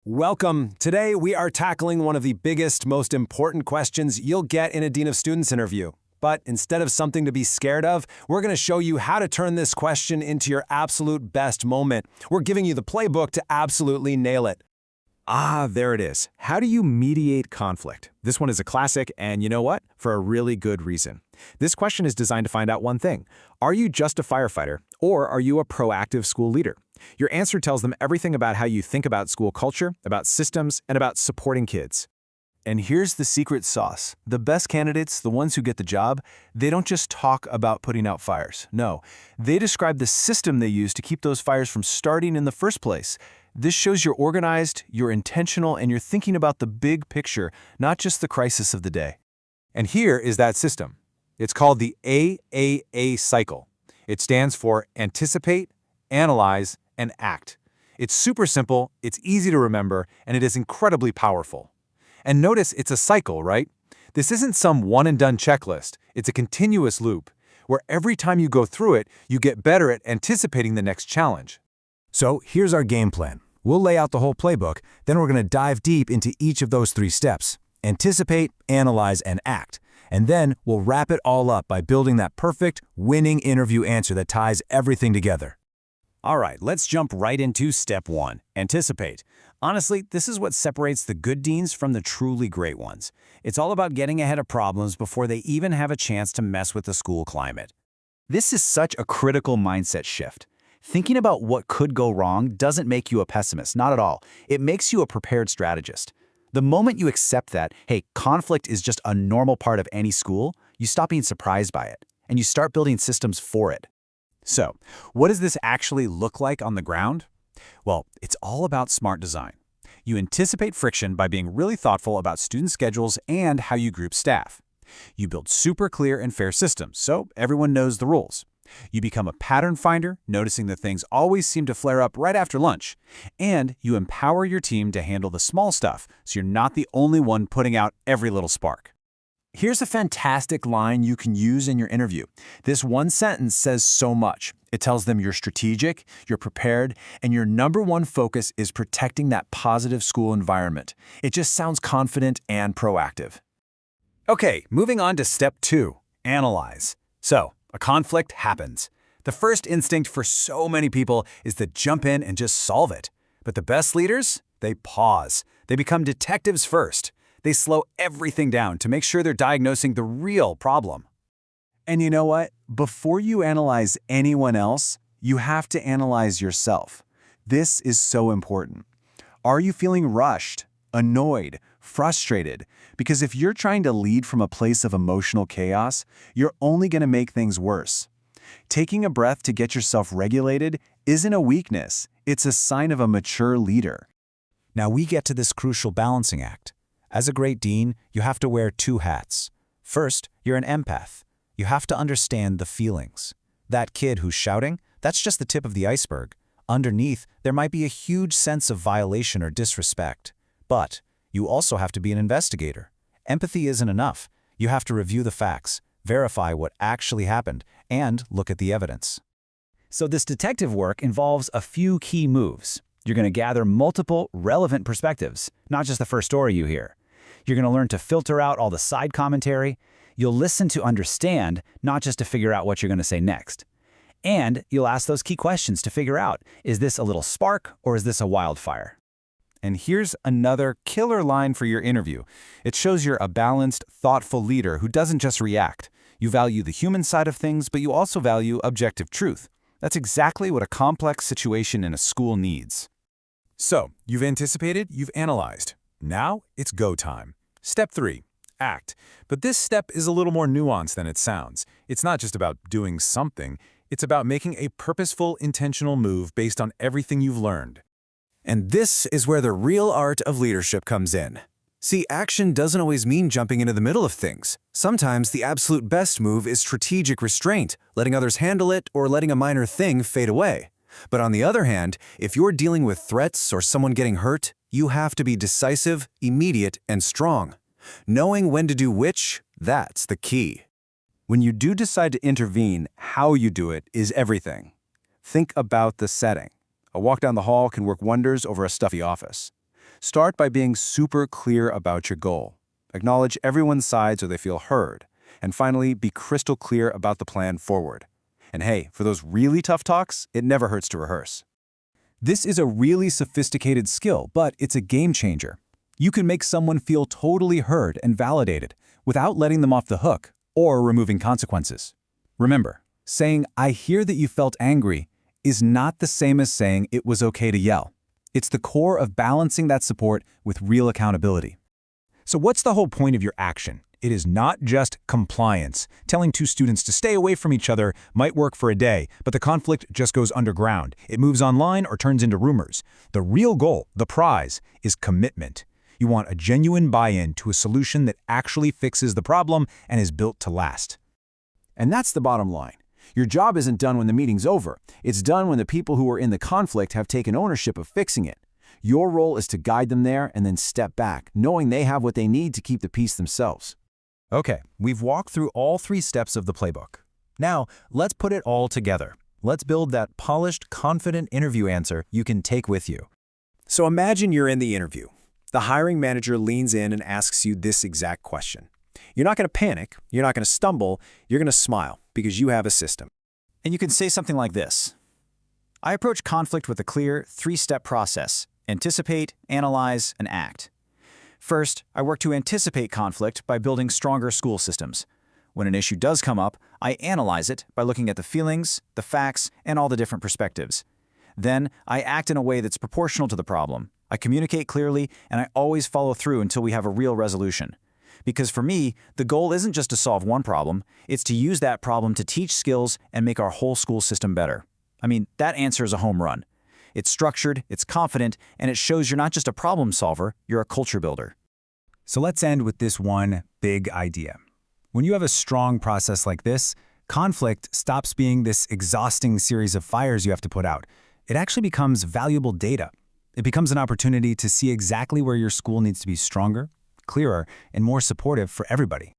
Welcome. Today, we are tackling one of the biggest, most important questions you'll get in a Dean of Students interview. But instead of something to be scared of, we're going to show you how to turn this question into your absolute best moment. We're giving you the playbook to absolutely nail it. There it is. How do you mediate conflict? This one is a classic, and you know what? For a really good reason. This question is designed to find out one thing. Are you just a firefighter, or are you a proactive school leader? Your answer tells them everything about how you think about school culture, about systems, and about supporting kids. And here's the secret sauce. The best candidates, the ones who get the job, they don't just talk about putting out fires. No, they describe the system they use to keep those fires from starting in the first place. This shows you're organized, you're intentional, and you're thinking about the big picture, not just the crisis of the day. And here is that system. It's called the AAA cycle. It stands for Anticipate, Analyze, and Act. It's super simple, it's easy to remember, and it is incredibly powerful. And notice it's a cycle, right? This isn't some one-and-done checklist. It's a continuous loop, where every time you go through it, you get better at anticipating the next challenge. So here's our game plan. We'll lay out the whole playbook, then we're going to dive deep into each of those 3 steps. Anticipate, analyze, and act. And then we'll wrap it all up by building that perfect, winning interview answer that ties everything together. All right, let's jump right into step 1, anticipate. Honestly, this is what separates the good deans from the truly great ones. It's all about getting ahead of problems before they even have a chance to mess with the school climate. This is such a critical mindset shift. Thinking about what could go wrong doesn't make you a pessimist, not at all. It makes you a prepared strategist. The moment you accept that, hey, conflict is just a normal part of any school, you stop being surprised by it, and you start building systems for it. So, what does this actually look like on the ground? Well, it's all about smart design. You anticipate friction by being really thoughtful about student schedules and how you group staff. You build super clear and fair systems, so everyone knows the rules. You become a pattern finder, noticing that things always seem to flare up right after lunch. And you empower your team to handle the small stuff, so you're not the only one putting out every little spark. Here's a fantastic line you can use in your interview. This one sentence says so much. It tells them you're strategic, you're prepared, and your #1 focus is protecting that positive school environment. It just sounds confident and proactive. Okay, moving on to step 2, analyze. So, a conflict happens. The first instinct for so many people is to jump in and just solve it. But the best leaders, they pause. They become detectives first. They slow everything down to make sure they're diagnosing the real problem. And you know what? Before you analyze anyone else, you have to analyze yourself. This is so important. Are you feeling rushed, annoyed, frustrated? Because if you're trying to lead from a place of emotional chaos, you're only going to make things worse. Taking a breath to get yourself regulated isn't a weakness. It's a sign of a mature leader. Now we get to this crucial balancing act. As a great dean, you have to wear 2 hats. First, you're an empath. You have to understand the feelings. That kid who's shouting, that's just the tip of the iceberg. Underneath, there might be a huge sense of violation or disrespect. But you also have to be an investigator. Empathy isn't enough. You have to review the facts, verify what actually happened, and look at the evidence. So this detective work involves a few key moves. You're going to gather multiple relevant perspectives, not just the first story you hear. You're going to learn to filter out all the side commentary. You'll listen to understand, not just to figure out what you're going to say next. And you'll ask those key questions to figure out, is this a little spark or is this a wildfire? And here's another killer line for your interview. It shows you're a balanced, thoughtful leader who doesn't just react. You value the human side of things, but you also value objective truth. That's exactly what a complex situation in a school needs. So, you've anticipated, you've analyzed. Now, it's go time. Step 3, act. But this step is a little more nuanced than it sounds. It's not just about doing something. It's about making a purposeful, intentional move based on everything you've learned. And this is where the real art of leadership comes in. See, action doesn't always mean jumping into the middle of things. Sometimes the absolute best move is strategic restraint, letting others handle it or letting a minor thing fade away. But on the other hand, if you're dealing with threats or someone getting hurt, you have to be decisive, immediate, and strong. Knowing when to do which, that's the key. When you do decide to intervene, how you do it is everything. Think about the setting. A walk down the hall can work wonders over a stuffy office. Start by being super clear about your goal. Acknowledge everyone's side so they feel heard. And finally, be crystal clear about the plan forward. And hey, for those really tough talks, it never hurts to rehearse. This is a really sophisticated skill, but it's a game changer. You can make someone feel totally heard and validated without letting them off the hook or removing consequences. Remember, saying, "I hear that you felt angry," is not the same as saying it was okay to yell. It's the core of balancing that support with real accountability. So what's the whole point of your action? It is not just compliance. Telling two students to stay away from each other might work for a day, but the conflict just goes underground. It moves online or turns into rumors. The real goal, the prize, is commitment. You want a genuine buy-in to a solution that actually fixes the problem and is built to last. And that's the bottom line. Your job isn't done when the meeting's over. It's done when the people who are in the conflict have taken ownership of fixing it. Your role is to guide them there and then step back, knowing they have what they need to keep the peace themselves. Okay, we've walked through all 3 steps of the playbook. Now, let's put it all together. Let's build that polished, confident interview answer you can take with you. So imagine you're in the interview. The hiring manager leans in and asks you this exact question. You're not going to panic, you're not going to stumble, you're going to smile because you have a system. And you can say something like this. I approach conflict with a clear 3-step process: anticipate, analyze, and act. First, I work to anticipate conflict by building stronger school systems. When an issue does come up, I analyze it by looking at the feelings, the facts, and all the different perspectives. Then, I act in a way that's proportional to the problem. I communicate clearly, and I always follow through until we have a real resolution. Because for me, the goal isn't just to solve one problem, it's to use that problem to teach skills and make our whole school system better. I mean, that answer is a home run. It's structured, it's confident, and it shows you're not just a problem solver, you're a culture builder. So let's end with this one big idea. When you have a strong process like this, conflict stops being this exhausting series of fires you have to put out. It actually becomes valuable data. It becomes an opportunity to see exactly where your school needs to be stronger, clearer, and more supportive for everybody.